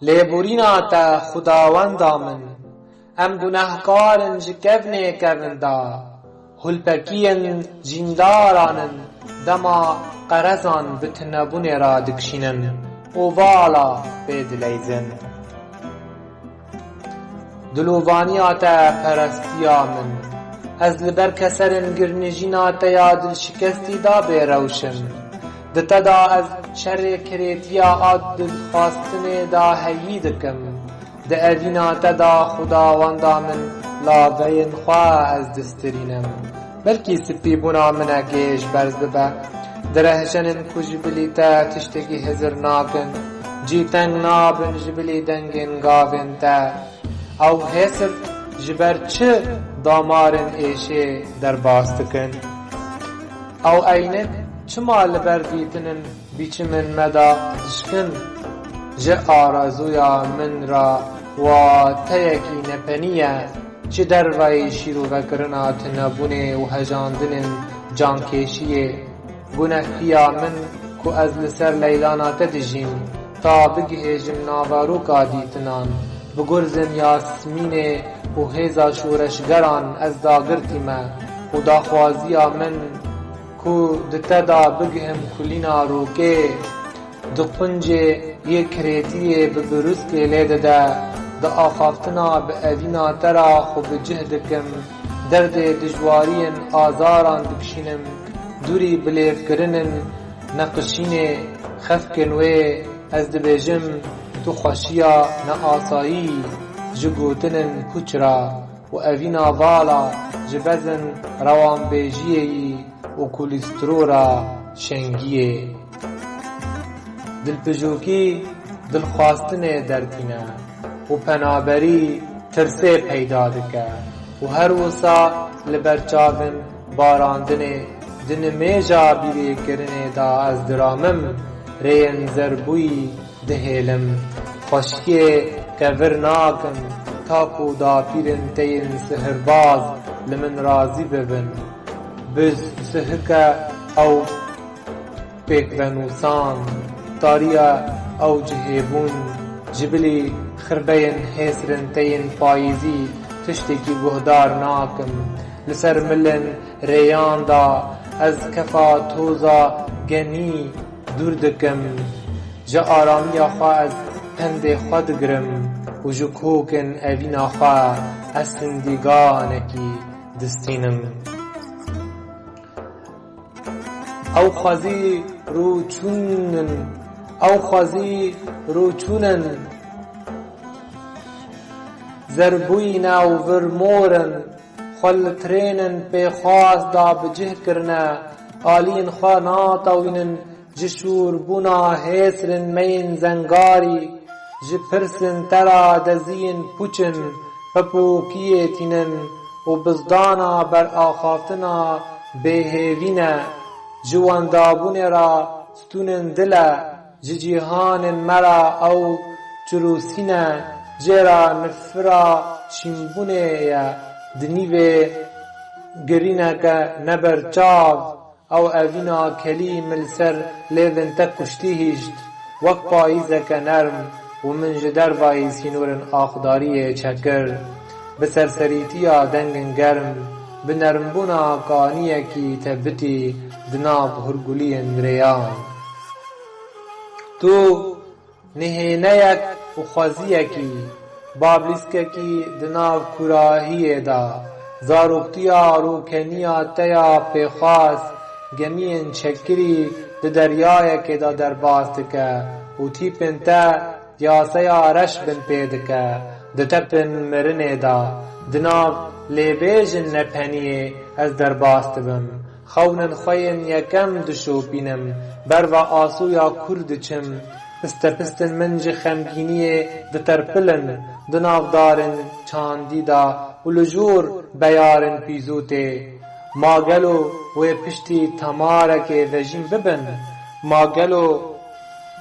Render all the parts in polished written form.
لێبورینا te خوداوەندا من ئەم گونەهکارن ji kevnê kevin da hulpekiyên jîndaranın dema qerezan bi tunebûnê ra dikişînin û vala pê dileyzin. Dilovaniya te perestiya min ez li ber keserên girnijîna te ya dilşikestî da bêrewşim. Di te da ez şerê kirêtiya a dilxwastinê da heyî dikim. Di evîna te da xudawenda min laveyên xwe ez distirînim. Belkî spîbûna min e gêj berz bibe. Di rehşenên ku ji bilî te tiştekî hizir nakin, cî teng nabin ji bilî dengên gavên te. Ew hêsir ji ber çi damarên êşê derbas dikin? Ew eynek çima li ber dîtinên bîçimên me da dişkin? Ji arazûya min ra wa teyekî nepeniye çi derveyê şîrovekirina tunebûnê û hejandinên cankêşiyê. Gunehkîya min ku ez li ser leylana te dijîm ta bigihêjim naveroka dîtinan. Bi gurzên yasmînê û hêza şoreşgeran ez dagirtîme û daxwaziya min ku di te da bigihim kulîna rokê. Di quncê yê kirêtiyê bi biruskê lê dide. Di axaftina bi evîna te ra xwe bi cih dikim. Derdê dijwariyên azaran dikişînim. Dûrî bilêvkirinên neqişînê xefkên wê ez dibêjim tu xweşiya neasayî ji gotinên pûç ra û evîna vala ji bezên rewanbêjiyê û kolîsterora şengiyê. Dilpijokî dilxwastinê dertîne û penaberî tirsê peyda dike û her wisa li ber çavên barandinê di nimêja bîrêkirinê da ez diramim rêyên zerbûyî dihêlim. Xweşiyê kevir nakim ta ku dapîrên te yên sihirbaz li min razî bibin. Bi sihike ew pêkvenûsan tariya ew cihêbûn ji bilî xirbeyên hêsirên te yên payîzî tiştekî guhdar nakim. Li ser milên rêyan da ez kefa toza genî dûr dikim. Ji aramiya xwe ez pendê xwe digirim û ji kokên evîna xwe ez hindîganekî distînim. Ew xwezî rûçûnin zerbûyîne û virmorin xwe li tirênên pêxwas da bi cih kirine. Aliyên xwe natewînin ji şûrbûna hêsirên meyên zengarî. Ji pirsên te ra deziyên pûçin pepokiyê tînin û bizdana beraxaftina bêhêvîne. Ji wendabûnê ra stûnên dil e. Ji cîhanên me ra ew çirûsîne. Jêra nifira şînbûnê ye di nîvê girîneke neberçav. Ew evîna kelî min li ser lêvên te kuştî hîşt wek payîzeke nerm û min ji dervayê sînorên axdariyê çekir. Bi serserîtiya dengên germ bi nermbûna kaniyekî te bitî di nav hûrguliyên rêyan. Tu nihêneyek û xweziyekî bablîskekî di nav kurahiyê da. Zaroktiya rokeniya te ya pêxwas gemiyên çekirî di deryayekê da derbas dike û tîpên te yaseya reş bin pê dike. Di tepên mirinê da di nav lêbêjin nepeniyê ez derbas dibim. Xewnên xwe yên yekem dişopînim. Berva asûya kûr diçim. Pistepistên min ji xemgîniyê diterpilin di nav darên çandî da û li jûr beyarên pîzûtê. Ma gelo wê piştî temarekê vejîn bibin. Ma gelo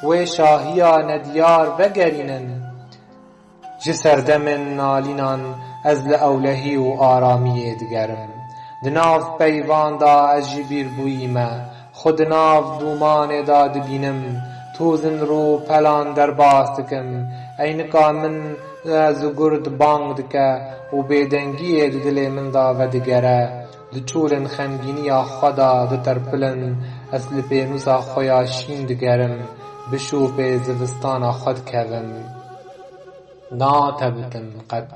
wê şahiya nediyar vegerînin. Ji serdemên nalînan ez li ewlehî û aramiyê digerim. Di nav peyvan da ez jî bîrbûyî me. Xwe di nav dûmanê da dibînim. توزن رو پلان در باز دکم اینکا من زگرد بانگ دکه و بیدنگی دل من دا و دگره دچولن خمگینی خدا دترپلن اصل پینوسا خویا شین دگرم بشو به زوستان خود کردم ناتبتم قد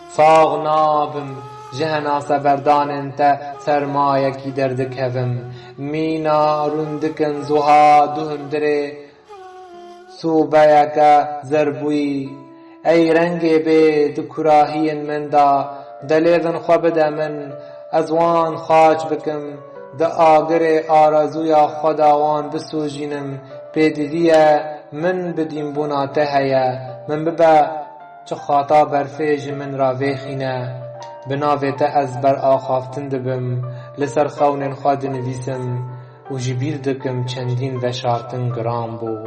فاغ نابم جهنا سبردان انت سرمایه کی درد کردم مینا رندکن زها دهندره صوبه که زربوی ای رنگ به دکراهی من دا دلیدن خواب من از وان خاج بکم د آگر آرزوی خداوان بسوجینم پیدویه من بدیم بوناته هیا من ببا چه خاطا برفیج من را ویخینه بناویت از بر آخافتن دبم لسر خونن خواد نویسم و جبیر دکم چندین وشارتن گرام بو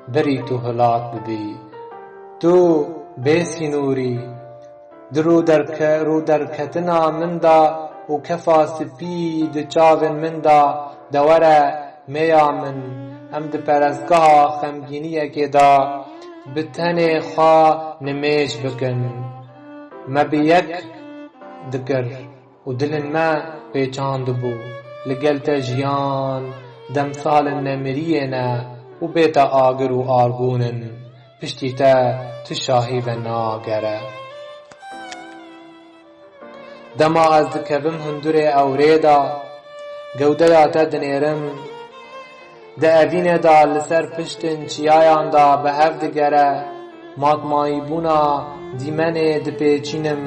بری تو هلات ببی تو بیسی نوری درو درکتنا من دا و کفا سپید چاون من دا دوره میا من هم د پرستگاه خمگینیه که دا بتن خوا نمیش بکن ما بیک دکر و دلن ما پیچاند بو لگل تجیان دم سال نمریه نه و بیتا آگر و آرگونن پشتی تا تشاهی و ناگره دما از دکبم هندور اوریدا گوده یا تا دنیرم ده اوین دا لسر پشتن چیایان دا به هفت گره ماتمایی بونا دیمن دپیچینم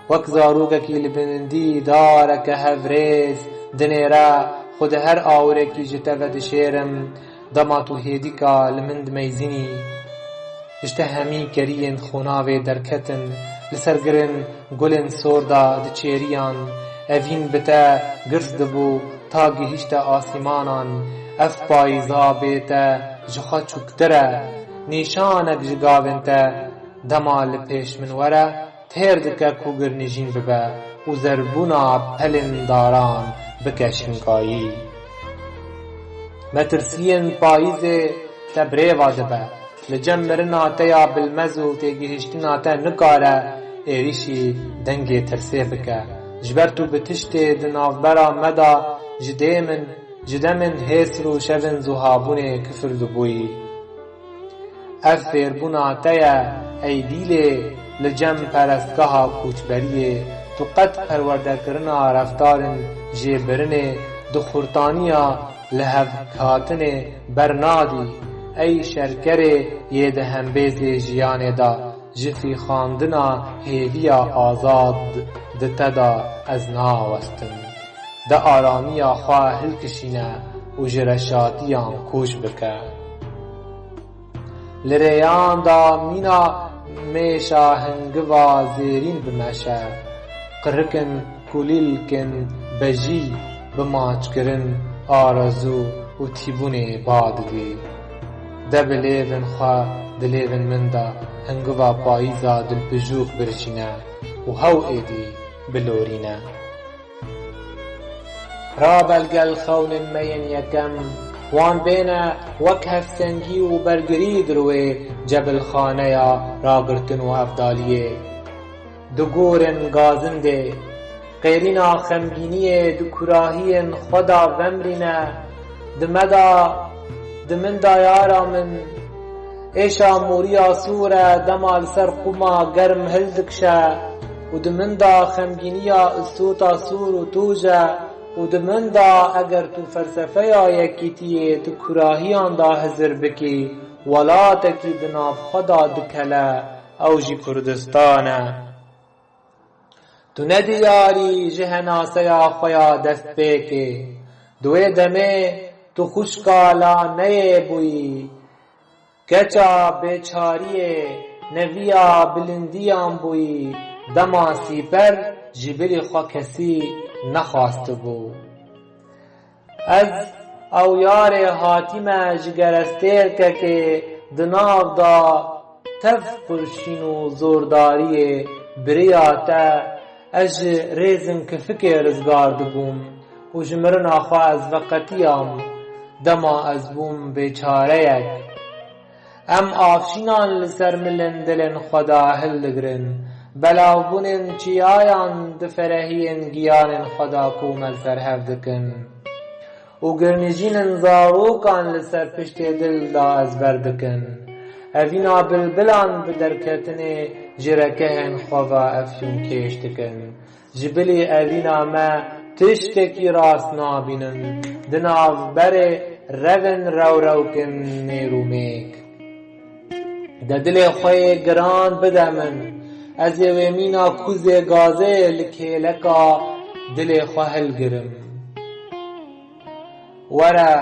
وک زاروگه کی لبندی داره که هفریز دنیره خود هر آوره کی جتا و دشیرم دما تو هیدی که لمند میزینی اشته همی کرین خوناوه درکتن لسر گرن گلن سوردا دچیریان اوین بتا گرز دبو تا گهشت آسیمانان اف پایزا بیتا جخا چکتره نیشانک جگاونتا دمال پیش منوره تیر دکه کوگر نجین ببه و زربونا پلن داران بکشنکایی مترسین پاییز تبره وادبه لجمرنا تیا بالمزو تیگهشتنا تا نکاره ایریشی دنگی ترسه بکه جبرتو بتشت دنافبرا مدا جدمن هیسر و شون زهابون کفر دبوی اف فیربونا تیا ای دیل لجم پرستگاه کوچبریه تو قد پرورده کرنا رفتارن جیبرن دخورتانیا لحف کاتن برنادی ای شرکر یه دهم بیز جیان دا جفی خاندنا هیویا آزاد دتدا از ناوستن دا آرامیا خواه هلکشینه و جرشاتیان کوش بکه لریان دا مینا میشا هنگوا زیرین بمشه قرکن کولیلکن بجی بماچ کرن آرزو و تیبون بادگی دبلیون خواه دلیون من دا هنگوا پاییزا دل بجوخ برچینه و هاو ایدی بلورینه رابلگل خونن مین یکم وان بینه وک هفسنگی و برگرید روی جبل خانه یا راگرتن و افدالیه دو گورن گازنده غیرینا خمگینیه دو کراهین خدا ومرینه دمن دا یارا من ایشا موریا سوره دمال سر قوما گرم هلدکشه و دمن دا خمگینیا استوتا سور و توجه و دمن دا اگر تو فلسفه یا یکیتیه تو کراهیان دا حضر بکی ولا تکی دناب خدا دکله اوجی کردستانه تو ندیاری جهناسه یا خویا دست بیکی دوی دمه تو خوشکالا نیه بوی کچا بیچاریه نویا بلندیان بوی دما سیپر جبری خوا کسی نخواست بو از او یار حاتم جگرستیر که دناو دا تف پرشین و زورداری بریاتا اج ریزن که فکر ازگار دبوم و جمرن آخوا از وقتیم دما از بوم بیچاره یک ام آفشینان لسر ملن دلن خدا هل دگرن بلاوبونن چیایان دفرهین گیانن خدا کومل سر هفدکن و گرنجینن زاروکان لسر پشت دل دا از بردکن اوینا بلبلان بدرکتن جرکهن خوا افیون کشتکن جبلی اوینا ما تشتکی راست نابینن دناو بر رون روکن نیرومیک ده دل خوی گران بدمن از یومینا کوز گازه لکیلکا دل خوهل گرم ورا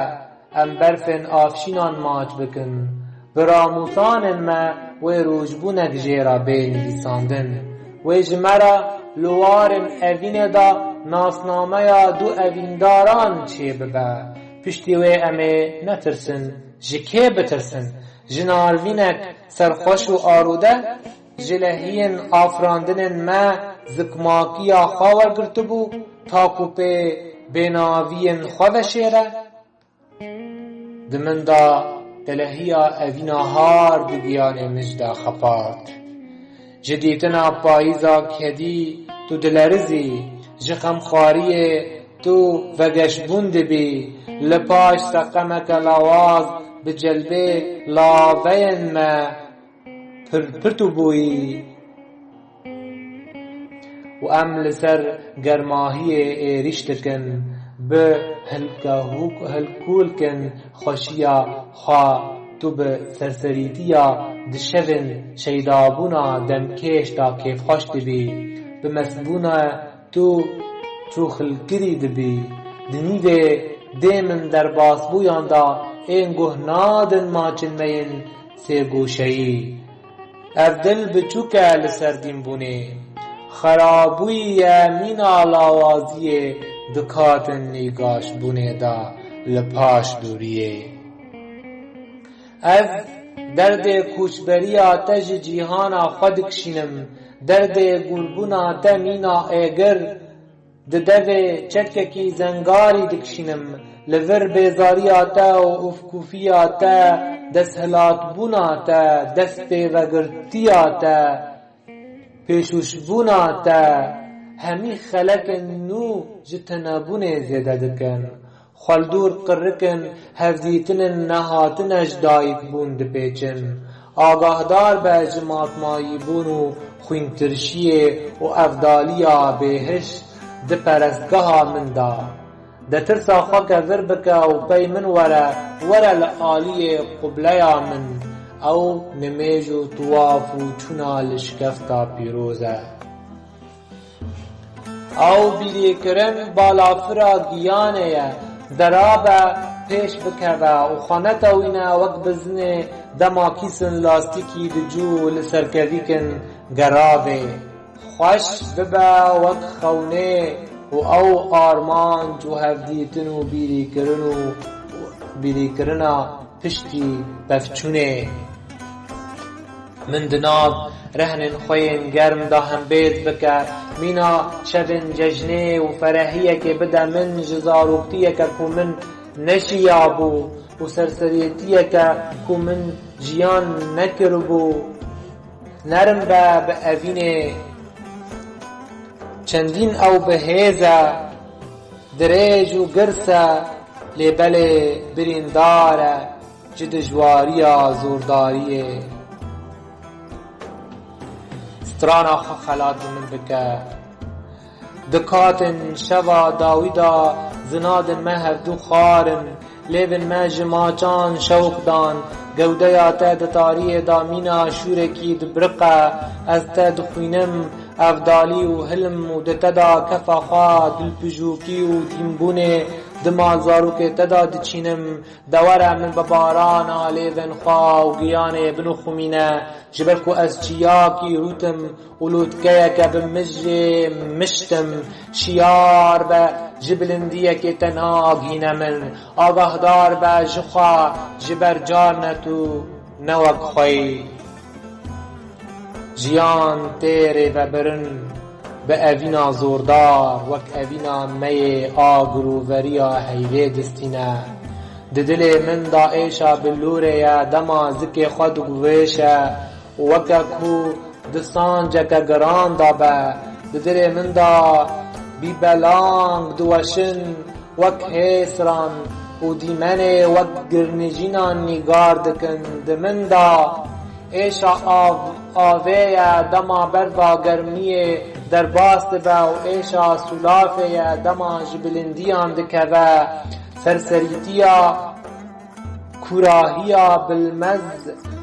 ام برفن آفشینان ماچ بکن براموسان ما و روجبونک جیرا بین دیساندن و جمرا لوارن اوین دا ناسنامه یا دو اوینداران چی ببه پشتی و امه نترسن جکه بترسن جناروینک سرخوش و آروده جلهین آفراندن ما زکماکیا خواور گرتبو تاکو پی بیناوین خواه شیره دمن دا دلهیا اوینا هار بگیان مجدا خپارد جدیتنا پاییزا کدی تو دلرزی جخم خواریه تو وگش بوند بی لپاش سقمک لاواز بجلبه لاوین ما پرتو بویی و ام لسر گرماهی ایریشتکن به هلکول کن خوشیا خوا تو به سرسریتیا دشون شیدابونا دمکش دا کیف خوش دبی به مسبونا تو خلکری دبی دنیده دیمن در باسبویان دا این گهنادن ماچنمین سیگوشهی افدل بچوکه لسردین بونه خرابوی من آلاوازی دکاتن نیگاش بونه دا لپاش دوریه از درد کوچبری آتش جیهانا خود کشینم درد گلبونا تمینا ایگر ددوه چککی زنگاری دکشینم لور بیزاری آتا و افکوفی آتا دست هلات بون آتا دست پیوگرتی آتا پیشوش بون آتا همی خلق نو جتنابون زیده دکن خلدور قرکن هفزیتن نهاتنش دایک بون دپیچن آگاهدار به جماعت مایی بون و خوینترشی و افدالیا بهشت ده پرستگاه من دا ده ترسا خاک ور بکا و پی من ورا لآلی قبلیا من او نمیج و طواف و چونا لشکفتا پیروزه او بیلی کرن بالافرا گیانه درابه پیش بکوه و خانتا وینا وک بزنه دماکیسن لاستیکی دجو لسرکوی کن گراوه خوش ببه وک خونه و او آرمان جو هفدیتن و بیری کرنا پشتی بفچونه من دناب رهن خوین گرم دا هم بیت بکر مینا شبن ججنه و فرحیه که بده من جزاروکتیه که کو من نشیابو و سرسریتیه که کو من جیان نکربو نرم به اوینه چندین او بهیزه دریج و گرسه لیبل برینداره جدجواریا زورداریه سترانا خلات من بکه دکاتن شوا داویدا زنادن مهف دو خارن لیون ما جماچان شوق دان گوده یا تا دتاریه دامینا شورکی دبرقه از تا دخوینم افدالی و حلم و دتدا کفا خواه دلپجوکی و دیمبونه دمازارو که تدا دچینم دوره من بباران آلیون خواه و گیانه بنو خمینه جبرکو از چیاکی روتم ولودکه که بمجه مشتم شیار به جبلندیه که تنها آگینه من آگاهدار به جخوا جبر جارنتو نوک خوی جیان تیره و برن به اوینا زوردار وک اوینا می آگرو وریا حیوه دستینه ددلê min da êşa billûrê ye dema zikê xwe digwêşe û weke ku di sanceke giran da be. Di dilê min da bîbelang diweşin wek hêsran û dîmenê wek girnijînan nîgar dikin. Di min da êşa avê ye dema berfa germiyê derbas dibe û êşa sulafê ye dema ji bilindiyan dikeve. Serserîtiya kurahiya bilmez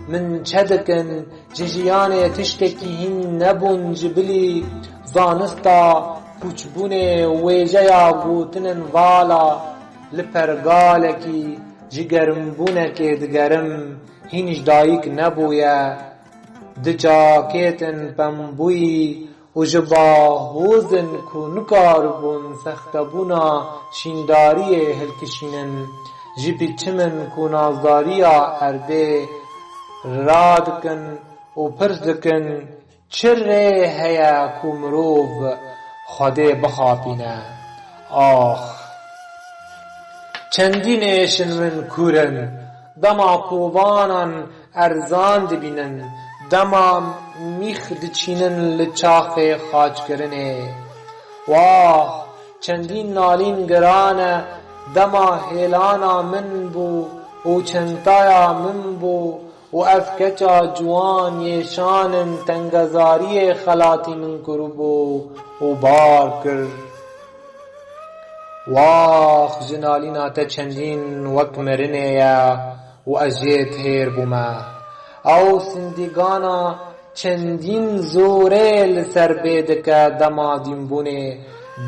min çe dikin, ji jiyanê tiştekî hîn nebûn ji bilî zanista pûçbûnê wêjeya gotinin vala. Li pergalekî ji germbûnekê digerim, hîn ji dayîk nebûye. Di cakêtin pembûyî û ji bahozin ku nikaribûn sextebûna şîndariyê hilkişînin. Ji pîçimin ku nazdariya erdê radikin û pirs dikin, çi rê heye ku mirov Xwedê bixapîne. Ax! Çendîn êşin min kûrin, dema kovanan erzan dibînin, dema mîx diçînin li çaxê xaçkirinê. Wah! Çendîn nalîn giran e, dema hêlana min bû û çentaya min bû û ev keça ciwan yêşanin tengezariyê xelatî min kiribû û bar kir. Wax! Ji nalîna te çendîn wek mirinê ye û ez jê têr bûme. Ew sindîgana çendîn zorê li ser bê dike dema dînbûnê.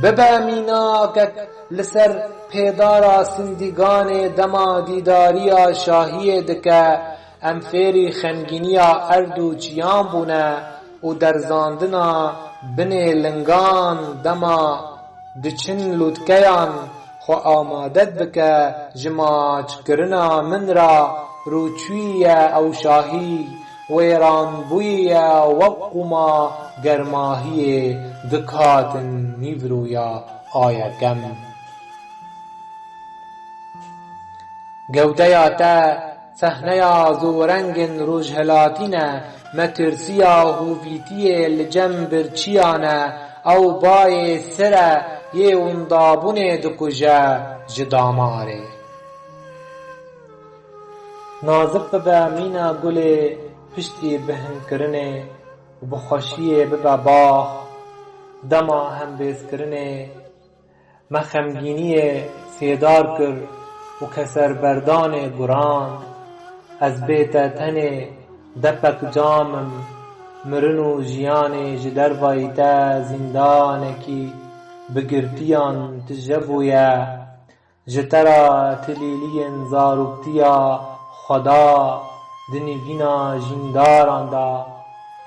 Bibe mînakek li ser pêdara sindîganê dema dîdariya şahiyê dike. Em fêrî xemgîniya erd û çiyan bûne û derzandina binê lingan dema diçin lûtkeyan xwe amade bike ji maçkirina min ra. Rûçûyî ye ew şahî, wêranbûyî ye wek qûma germahiyê dikatin nîvrûya ayekem. Gewdeya te sehneya zorengên rojhilatî ne, me tirsiya hovîtiyê li cem birçiyan e. Ew bayê sir e, yê wendabûnê dikuje ji damarê. Nazik bibe mîna gulê piştî bihinkirinê û bi xweşiyê bibe bax dema hembêzkirinê. Me xemgîniyê sêdar kir û keserberdanê guran. Ez bê te tenê depek camim, mirin û jiyanê ji dervayî te zindanekî bi girtiyan tije bûye. Ji te ra tilîliyên zaroktiya Xweda di nîvîna jîndaran da.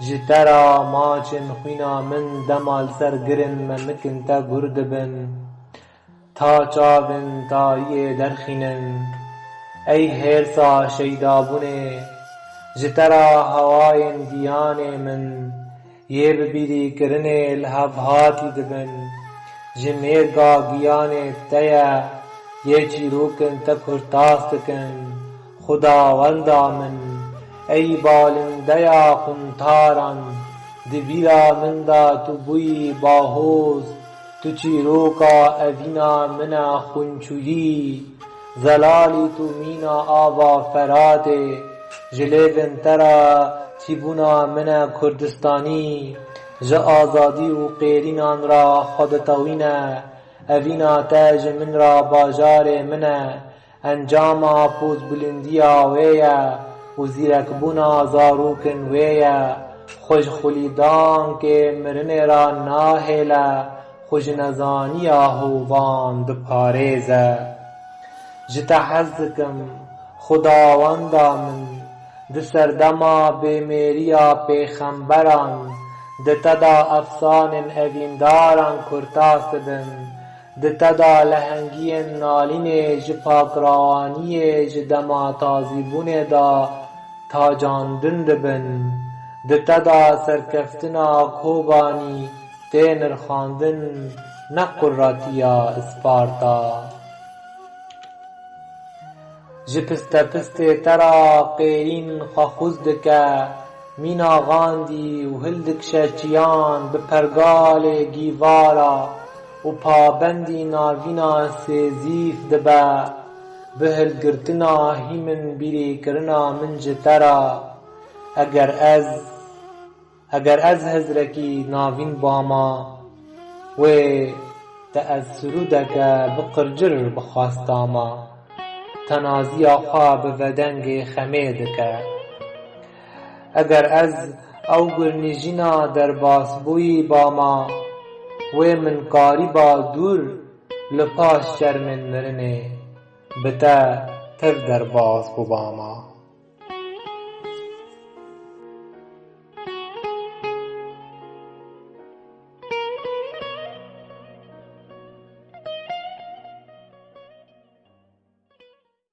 Ji te ra maçên xwîna min dema li ser girin me mikin te gur dibin, ta çavên tayiyê derxînin. Ey hêrsa şeydabûnê, ji te ra hewayên diyanê min yê bi bîrîkirinê li hev hatî dibin. Ji mêrga giyanê te ye yê çîrokin te kurtas dikin. Xudawenda min, ey balindeya xuntaran, di bîra min da tu bûyî bahoz. Tu çîroka evîna min e xunçûyî, zelalî tu mîna ava feratê. Ji lêvên te ra çîbûna min e Kurdistanî, ji azadî û qêrînan ra xwe ditewîne. Evîna te ji min ra bajarê min e, encama pozbilindiya wê ye û zîrekbûna zarokên wê ye. Xwe ji xwilîdankê mirinê ra nahêle, xwe ji nezaniya hovan diparêze. Ji te hez dikim Xudawenda min, di serdema bêmêriya pêxemberan. Di te da efsanên evîndaran kurtas dibin. Di te da lehengiyên nalînê ji pakrawaniyê ji dema tazîbûnê da tajandin dibin. Di te da serkeftina kobanî tê nirxandin, ne qurratiya Isparta. ji pistepistê te ra qêrîn xwe xuz dike, mîna Gandî û hil dikişe çiyan bi pergalê gîvara û pabendî navîna sêzîf dibe. Bi hilgirtina hîmin bîrîkirina min ji te re, eger ez hizrekî navîn bama, wê te ez surûdeke biqircir bixwasta me. Tenaziya xwe bi vedengê xemê dike. Eger ez ew gurnîjîna derbasbûyî bama, wê min karîba dûr li paş şermên mirinê, bi te tev derbas bûbama.